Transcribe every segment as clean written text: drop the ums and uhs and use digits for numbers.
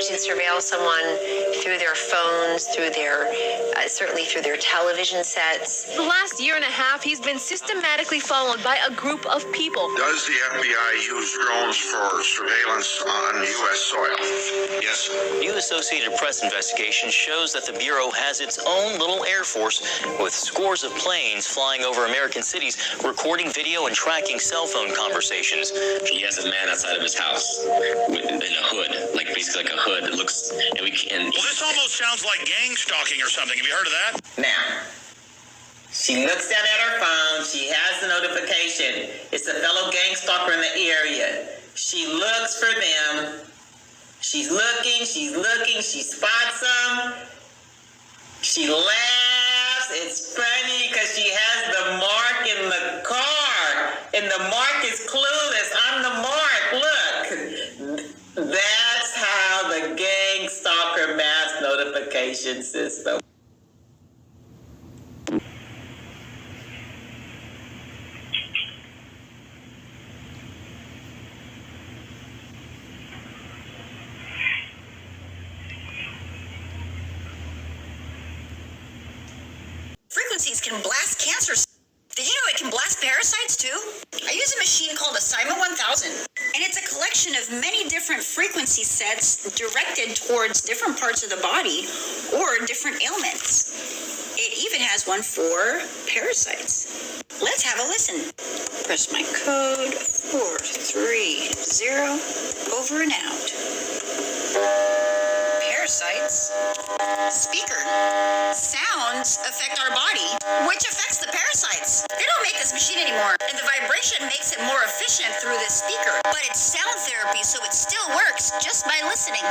to surveil someone through their phones, through their, certainly through their television sets. The last year and a half, he's been systematically followed by a group of people. Does the FBI use drones for surveillance on U.S. soil? Yes. New Associated Press investigation shows that the Bureau has its own little Air Force with scores of planes flying over American cities, recording video and tracking cell phone conversations. He has a man outside of his house in a hood, like basically like a hood that looks, and we can. Well, this almost sounds like gang stalking or something. Have you heard of that? Now, she looks down at her phone. She has the notification. It's a fellow gang stalker in the area. She looks for them. She's looking. She spots them. She laughs. It's funny because she has the mark in the car. And the mark is clueless. I'm the mark. Look. That's how the gang stalker mass notification system. Frequencies can blast cancer. Did you know it can blast parasites too? I use a machine called Assignment 1000, and it's a collection of many different frequency sets directed towards different parts of the body or different ailments. It even has one for parasites. Let's have a listen. Press my code 430, over and out. Parasites. Speaker. Sounds affect our body, which affects the parasites. They don't make this machine anymore, and the vibration makes it more efficient through this speaker. But it's sound therapy, so it still works just by listening.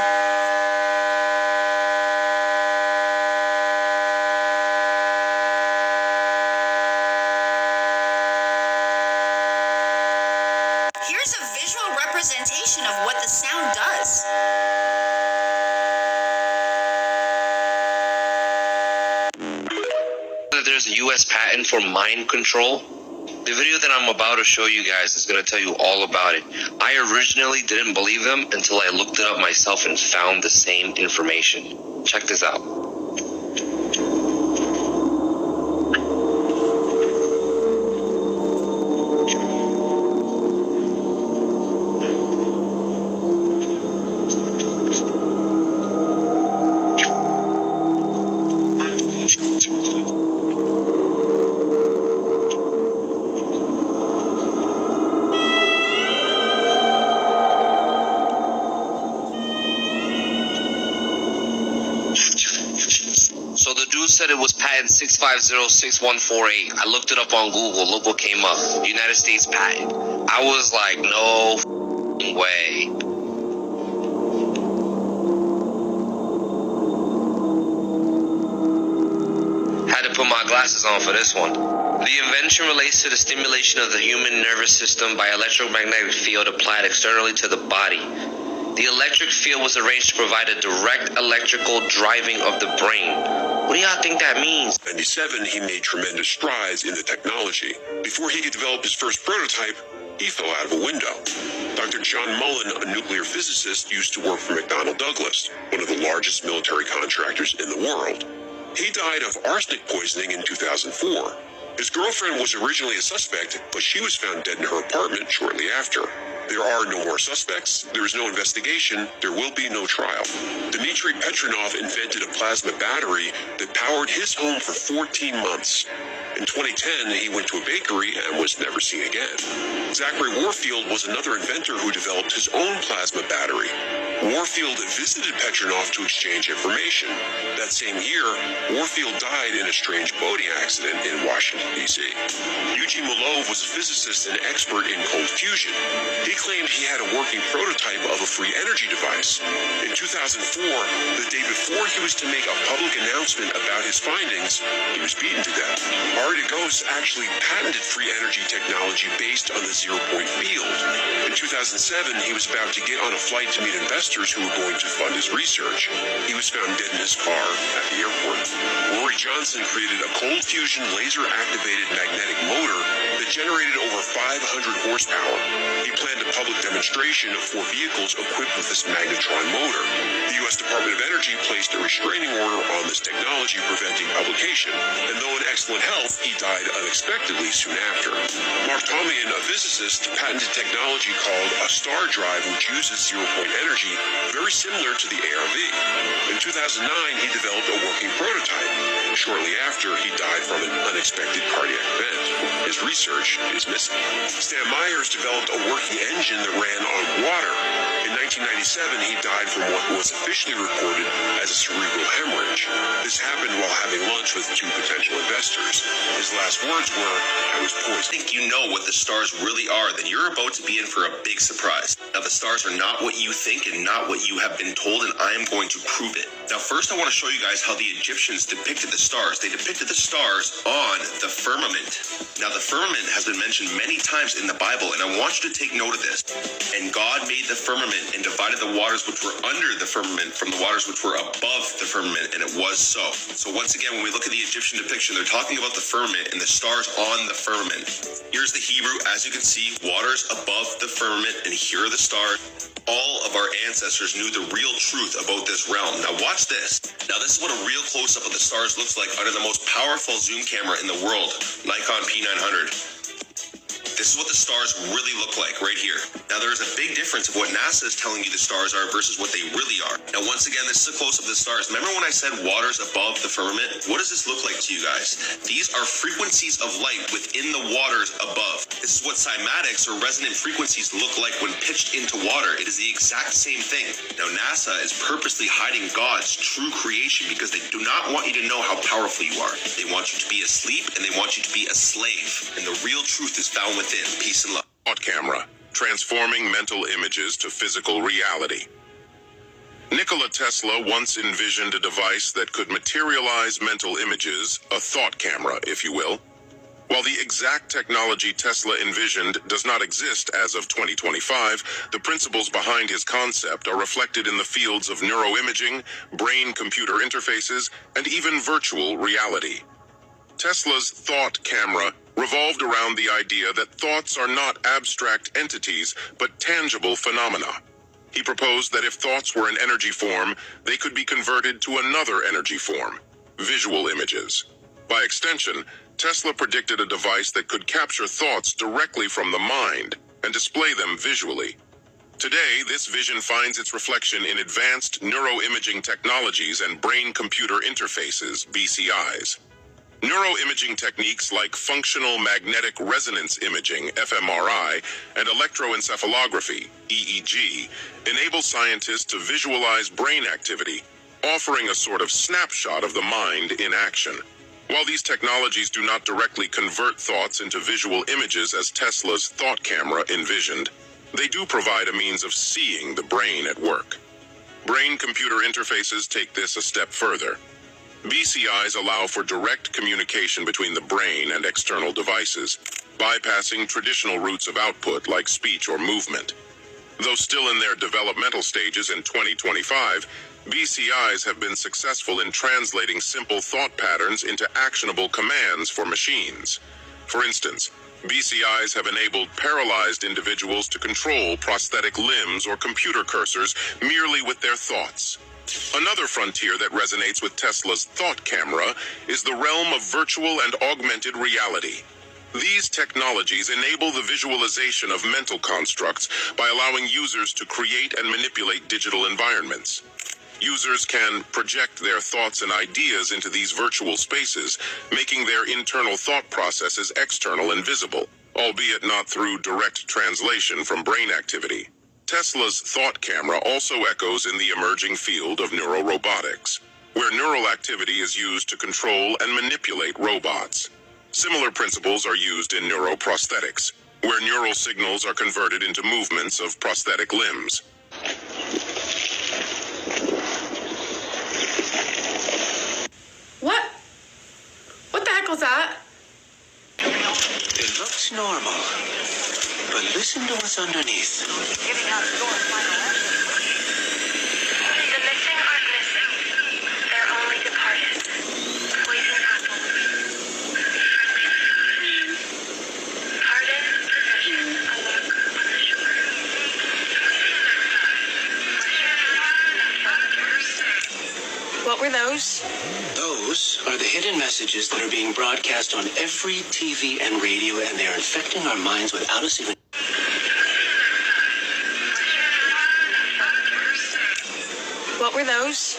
Here's a visual representation of what the sound does. There's a U.S. patent for mind control. The video that I'm about to show you guys is going to tell you all about it. I originally didn't believe them until I looked it up myself and found the same information. Check this out. So the dude said it was patent 6506148. I looked it up on Google. Look what came up. United States patent. I was like, no way. Had to put my glasses on for this one. The invention relates to the stimulation of the human nervous system by electromagnetic field applied externally to the body. The electric field was arranged to provide a direct electrical driving of the brain. What do y'all think that means? In 1997, he made tremendous strides in the technology. Before he could develop his first prototype, he fell out of a window. Dr. John Mullen, a nuclear physicist, used to work for McDonnell Douglas, one of the largest military contractors in the world. He died of arsenic poisoning in 2004. His girlfriend was originally a suspect, but she was found dead in her apartment shortly after. There are no more suspects, there is no investigation, there will be no trial. Dmitry Petronov invented a plasma battery that powered his home for 14 months. In 2010, he went to a bakery and was never seen again. Zachary Warfield was another inventor who developed his own plasma battery. Warfield visited Petronov to exchange information. That same year, Warfield died in a strange boating accident in Washington, D.C. Eugene Malov was a physicist and expert in cold fusion. He claimed he had a working prototype of a free energy device. In 2004, the day before he was to make a public announcement about his findings, he was beaten to death. Artigos actually patented free energy technology based on the zero-point field. In 2007, he was about to get on a flight to meet investors who were going to fund his research. He was found dead in his car at the airport. Rory Johnson created a cold fusion laser-activated magnetic motor that generated over 500 horsepower. He planned a public demonstration of 4 vehicles equipped with this magnetron motor. The U.S. Energy placed a restraining order on this technology, preventing publication, and though in excellent health, he died unexpectedly soon after. Mark Tomian, a physicist, patented technology called a star drive, which uses zero-point energy, very similar to the ARV. In 2009, he developed a working prototype. Shortly after, he died from an unexpected cardiac event. His research is missing. Stan Myers developed a working engine that ran on water. In 1997, he died from what was officially reported as a cerebral hemorrhage. This happened while having lunch with two potential investors. His last words were, "I was poisoned." Think you know what the stars really are, then you're about to be in for a big surprise. Now, the stars are not what you think and not what you have been told, and I am going to prove it. Now, first I want to show you guys how the Egyptians depicted the stars. They depicted the stars on the firmament. Now, the firmament has been mentioned many times in the Bible, and I want you to take note of this. And God made the firmament and divided the waters which were under the firmament from the waters which were above the firmament, and it was so. So once again, when we look at the Egyptian depiction, they're talking about the firmament and the stars on the firmament. Here's the Hebrew, as you can see, waters above the firmament, and here are the stars. All of our ancestors knew the real truth about this realm. Now watch this. Now this is what a real close-up of the stars looks like under the most powerful zoom camera in the world, Nikon P900. This is what the stars really look like right here. Now there is a big difference of what NASA is telling you the stars are versus what they really are. Now once again, this is a close-up of the stars. Remember when I said waters above the firmament? What does this look like to you guys? These are frequencies of light within the waters above. This is what cymatics or resonant frequencies look like when pitched into water. It is the exact same thing. Now NASA is purposely hiding God's true creation because they do not want you to know how powerful you are. They want you to be asleep and they want you to be a slave. And the real truth is found within. Peace and love. Thought camera, transforming mental images to physical reality. Nikola Tesla once envisioned a device that could materialize mental images, a thought camera, if you will. While the exact technology Tesla envisioned does not exist as of 2025, the principles behind his concept are reflected in the fields of neuroimaging, brain-computer interfaces, and even virtual reality. Tesla's thought camera revolved around the idea that thoughts are not abstract entities, but tangible phenomena. He proposed that if thoughts were an energy form, they could be converted to another energy form, visual images. By extension, Tesla predicted a device that could capture thoughts directly from the mind and display them visually. Today, this vision finds its reflection in advanced neuroimaging technologies and brain-computer interfaces, BCIs. Neuroimaging techniques like functional magnetic resonance imaging, fMRI, and electroencephalography, EEG, enable scientists to visualize brain activity, offering a sort of snapshot of the mind in action. While these technologies do not directly convert thoughts into visual images as Tesla's thought camera envisioned, they do provide a means of seeing the brain at work. Brain-computer interfaces take this a step further. BCIs allow for direct communication between the brain and external devices, bypassing traditional routes of output like speech or movement. Though still in their developmental stages in 2025, BCIs have been successful in translating simple thought patterns into actionable commands for machines. For instance, BCIs have enabled paralyzed individuals to control prosthetic limbs or computer cursors merely with their thoughts. Another frontier that resonates with Tesla's thought camera is the realm of virtual and augmented reality. These technologies enable the visualization of mental constructs by allowing users to create and manipulate digital environments. Users can project their thoughts and ideas into these virtual spaces, making their internal thought processes external and visible, albeit not through direct translation from brain activity. Tesla's thought camera also echoes in the emerging field of neurorobotics, where neural activity is used to control and manipulate robots. Similar principles are used in neuroprosthetics, where neural signals are converted into movements of prosthetic limbs. What the heck was that? It looks normal, but listen to what's underneath. Giving out your final answer. The missing aren't missing. They're only departed. Poison apple. Pardon, possession, a look on the shore. What were those? Those are the hidden messages that are being broadcast on every TV and radio, and they are infecting our minds without us even... What were those?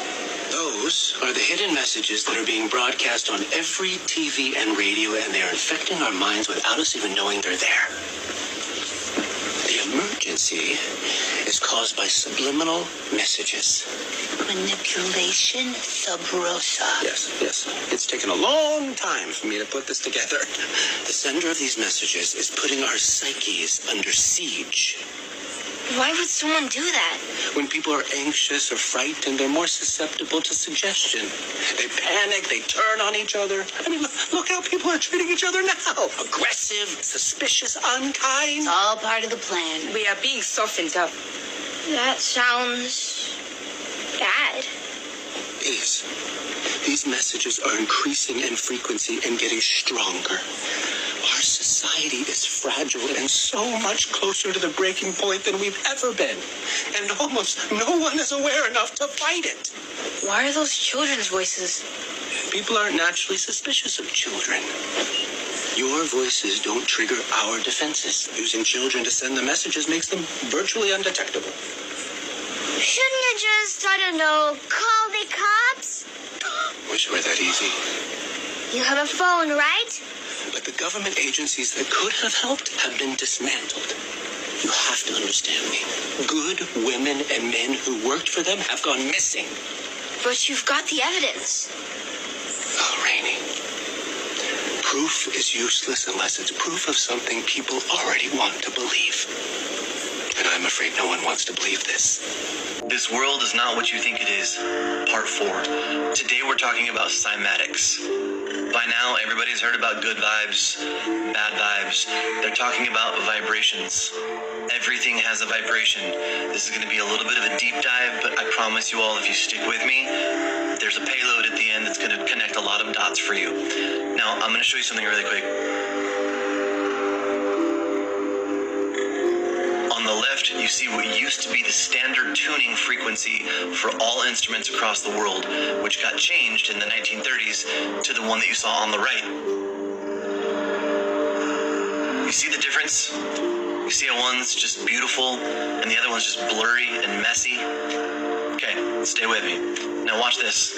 Those are the hidden messages that are being broadcast on every TV and radio, and they are infecting our minds without us even knowing they're there. The emergency is caused by subliminal messages. Manipulation sub rosa. Yes. It's taken a long time for me to put this together. The sender of these messages is putting our psyches under siege. Why would someone do that? When people are anxious or frightened, they're more susceptible to suggestion. They panic, they turn on each other. I mean, look how people are treating each other now. Aggressive, suspicious, unkind. It's all part of the plan. We are being softened up. That sounds bad. These messages are increasing in frequency and getting stronger. Our society is fragile and so much closer to the breaking point than we've ever been. And almost no one is aware enough to fight it. Why are those children's voices? People aren't naturally suspicious of children. Your voices don't trigger our defenses. Using children to send the messages makes them virtually undetectable. Shouldn't you just, I don't know, call the cops? Wish it were that easy. You have a phone, right? But the government agencies that could have helped have been dismantled. You have to understand me. Good women and men who worked for them have gone missing. But you've got the evidence. Oh, Rainey. Proof is useless unless it's proof of something people already want to believe. And I'm afraid no one wants to believe this. This world is not what you think it is. Part 4. Today we're talking about cymatics. By now, everybody's heard about good vibes, bad vibes. They're talking about vibrations. Everything has a vibration. This is going to be a little bit of a deep dive, but I promise you all, if you stick with me, there's a payload at the end that's going to connect a lot of dots for you. Now, I'm going to show you something really quick. On the left, you see what used to be the standard tuning frequency for all instruments across the world, which got changed in the 1930s to the one that you saw on the right. You see the difference? You see how one's just beautiful and the other one's just blurry and messy? Okay, stay with me. Now watch this.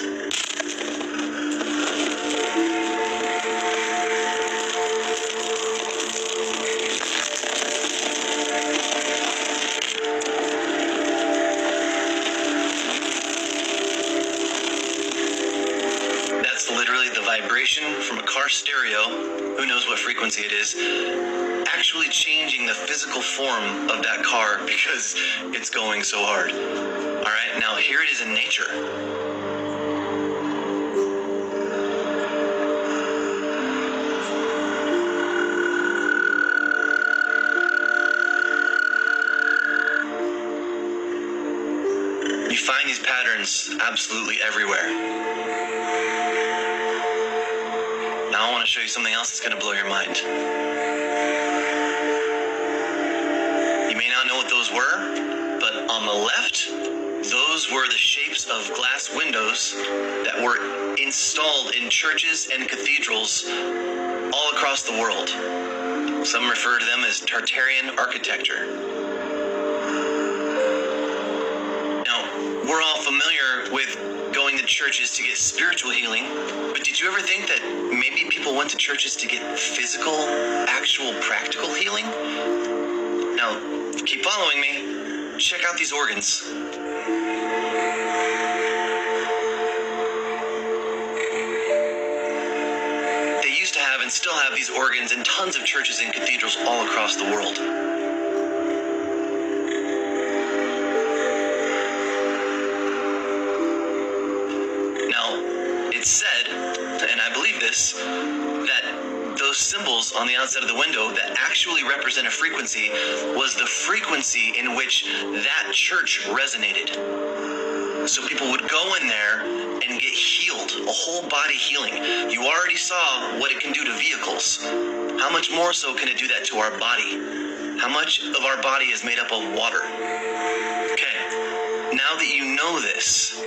Literally the vibration from a car stereo, who knows what frequency it is, actually changing the physical form of that car because it's going so hard. All right, now here it is in nature. You find these patterns absolutely everywhere. Now I want to show you something else that's going to blow your mind. You may not know what those were, but on the left, those were the shapes of glass windows that were installed in churches and cathedrals all across the world. Some refer to them as Tartarian architecture. Now, we're all familiar with going to churches to get spiritual healing, but did you ever think that maybe people went to churches to get physical, actual, practical healing? Now, keep following me. Check out these organs. They used to have and still have these organs in tons of churches and cathedrals all across the world. It's said, and I believe this, that those symbols on the outside of the window that actually represent a frequency was the frequency in which that church resonated. So people would go in there and get healed, a whole body healing. You already saw what it can do to vehicles. How much more so can it do that to our body? How much of our body is made up of water? Okay, now that you know this,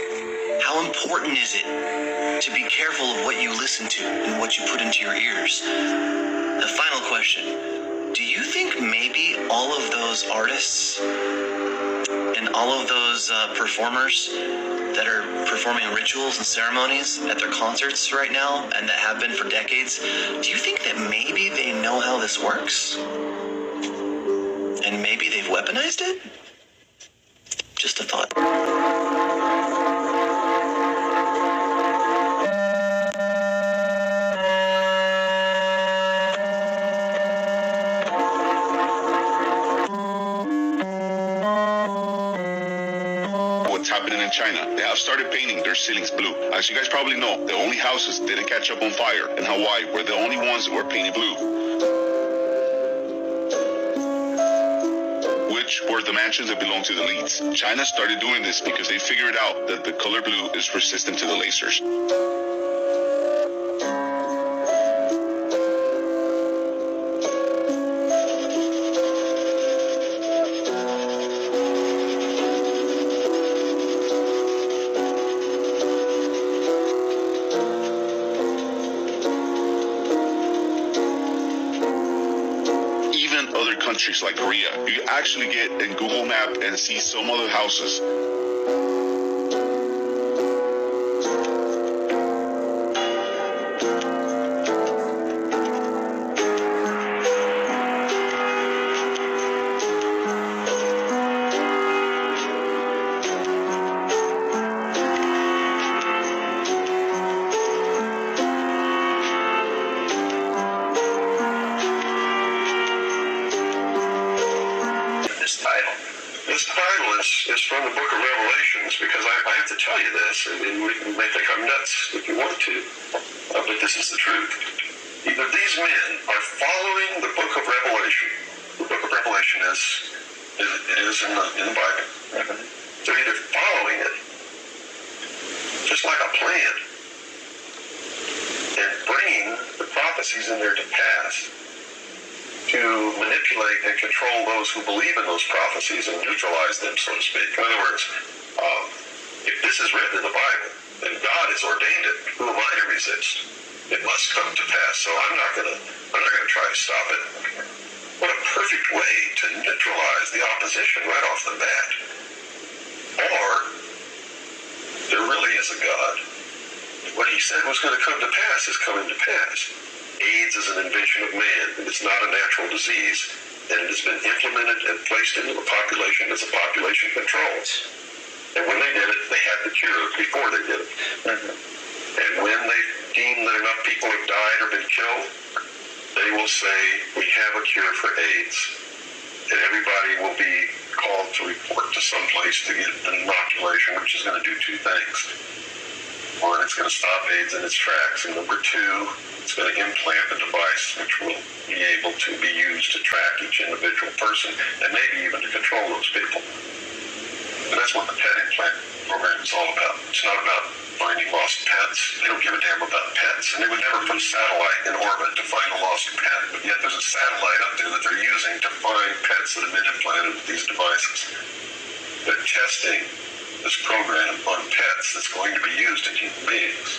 how important important is it to be careful of what you listen to and what you put into your ears? The final question, do you think maybe all of those artists and all of those performers that are performing rituals and ceremonies at their concerts right now and that have been for decades, do you think that maybe they know how this works? And maybe they've weaponized it? Just a thought. What's happening in China? They have started painting their ceilings blue. As you guys probably know, the only houses didn't catch up on fire in Hawaii were the only ones that were painted blue, which were the mansions that belonged to the elites. China started doing this because they figured out that the color blue is resistant to the lasers. Countries like Korea, you actually get in Google Map and see some other houses. Is from the book of Revelations, because I have to tell you this, and you may think I'm nuts if you want to, but this is the truth. Either these men are following the book of Revelation. The book of Revelation is in the Bible. They're either following it, just like a plan, and bringing the prophecies in there to pass, to manipulate and control those who believe in those prophecies and neutralize them, so to speak. In other words, if this is written in the Bible and God has ordained it, who am I to resist? It must come to pass. So I'm not gonna try to stop it. What a perfect way to neutralize the opposition right off the bat. Or there really is a God. What he said was going to come to pass is coming to pass. AIDS is an invention of man. It's not a natural disease, and it has been implemented and placed into the population as a population control. And when they did it, they had the cure before they did it. And when they deem that enough people have died or been killed, they will say, we have a cure for AIDS. And everybody will be called to report to some place to get an inoculation, which is going to do two things. One, it's going to stop AIDS in its tracks. And number two, it's going to implant a device which will be able to be used to track each individual person and maybe even to control those people. And that's what the pet implant program is all about. It's not about finding lost pets. They don't give a damn about pets. And they would never put a satellite in orbit to find a lost pet. But yet there's a satellite up there that they're using to find pets that have been implanted with these devices. They're testing this program on pets that's going to be used in human beings.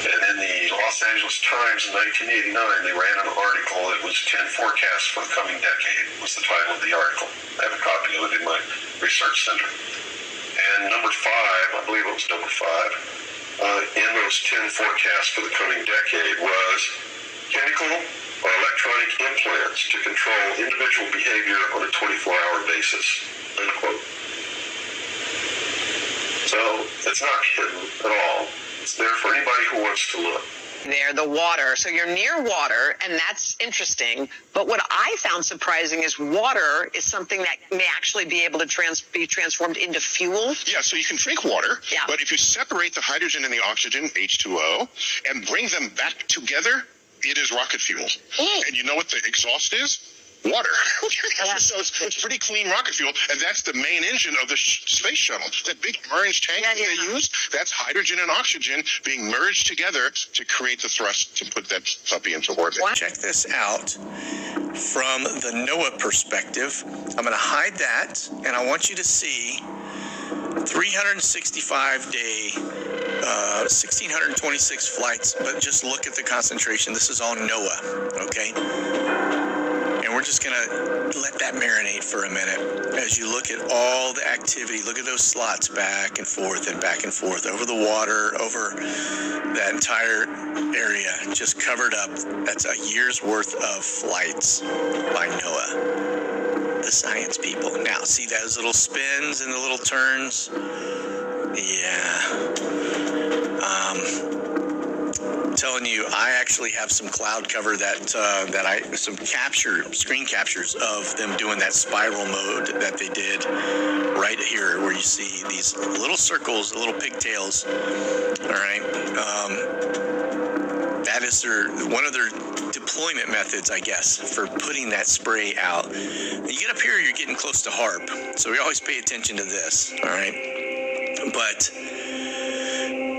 And in the Los Angeles Times in 1989, they ran an article. It was 10 forecasts for the coming decade, was the title of the article. I have a copy of it in my research center. And number 5, I believe it was number 5, in those 10 forecasts for the coming decade was chemical or electronic implants to control individual behavior on a 24-hour basis, unquote. So it's not hidden at all. It's there for anybody who wants to look. There, the water. So you're near water, and that's interesting. But what I found surprising is water is something that may actually be able to be transformed into fuel. Yeah, so you can drink water, but if you separate the hydrogen and the oxygen, H2O, and bring them back together, it is rocket fuel. And you know what the exhaust is? Water. So it's pretty clean rocket fuel, and that's the main engine of the space shuttle. That big orange tank that they used, that's hydrogen and oxygen being merged together to create the thrust to put that puppy into orbit. Check this out from the NOAA perspective. I'm going to hide that, and I want you to see 365-day, 1,626 flights, but just look at the concentration. This is all NOAA, okay? And we're just going to let that marinate for a minute as you look at all the activity. Look at those slots back and forth over the water, over that entire area, just covered up. That's a year's worth of flights by NOAA. The science people. Now, see those little spins and the little turns? Yeah. I'm telling you, I actually have some cloud cover some screen captures of them doing that spiral mode that they did right here, where you see these little circles, little pigtails. All right. That is one of their deployment methods, I guess, for putting that spray out. When you get up here, you're getting close to HARP, so we always pay attention to this, all right? But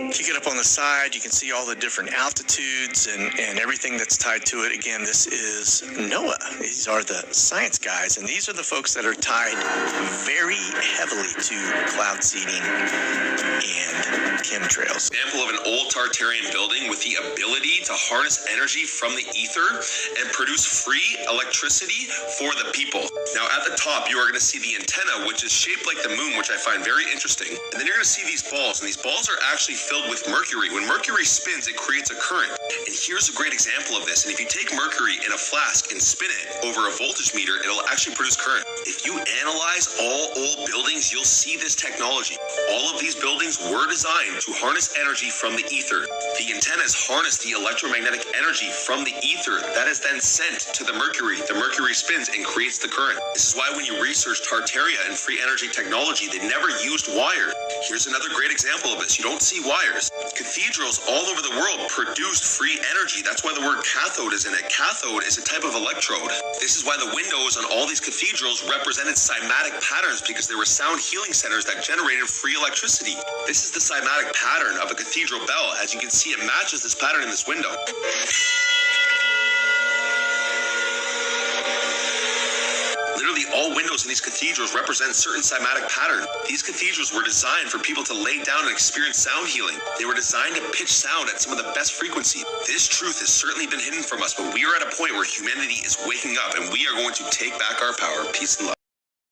if you get up on the side, you can see all the different altitudes and everything that's tied to it. Again, this is NOAA. These are the science guys, and these are the folks that are tied very heavily to cloud seeding and chemtrails. Example of an old Tartarian building with the ability to harness energy from the ether and produce free electricity for the people. Now at the top, you are going to see the antenna, which is shaped like the moon, which I find very interesting. And then you're going to see these balls, and these balls are actually filled with mercury. When mercury spins, it creates a current. And here's a great example of this. And if you take mercury in a flask and spin it over a voltage meter, it'll actually produce current. If you analyze all old buildings, you'll see this technology. All of these buildings were designed to harness energy from the ether. The antennas harness the electromagnetic energy from the ether that is then sent to the mercury. The mercury spins and creates the current. This is why when you research Tartaria and free energy technology, they never used wire. Here's another great example of this. You don't see wires. Cathedrals all over the world produced free energy. That's why the word cathode is in it. Cathode is a type of electrode. This is why the windows on all these cathedrals represented cymatic patterns, because there were sound healing centers that generated free electricity. This is the cymatic pattern of a cathedral bell. As you can see, it matches this pattern in this window. Literally all windows in these cathedrals represent certain cymatic pattern. These cathedrals were designed for people to lay down and experience sound healing. They were designed to pitch sound at some of the best frequency. This truth has certainly been hidden from us, but we are at a point where humanity is waking up, and we are going to take back our power. Peace and love.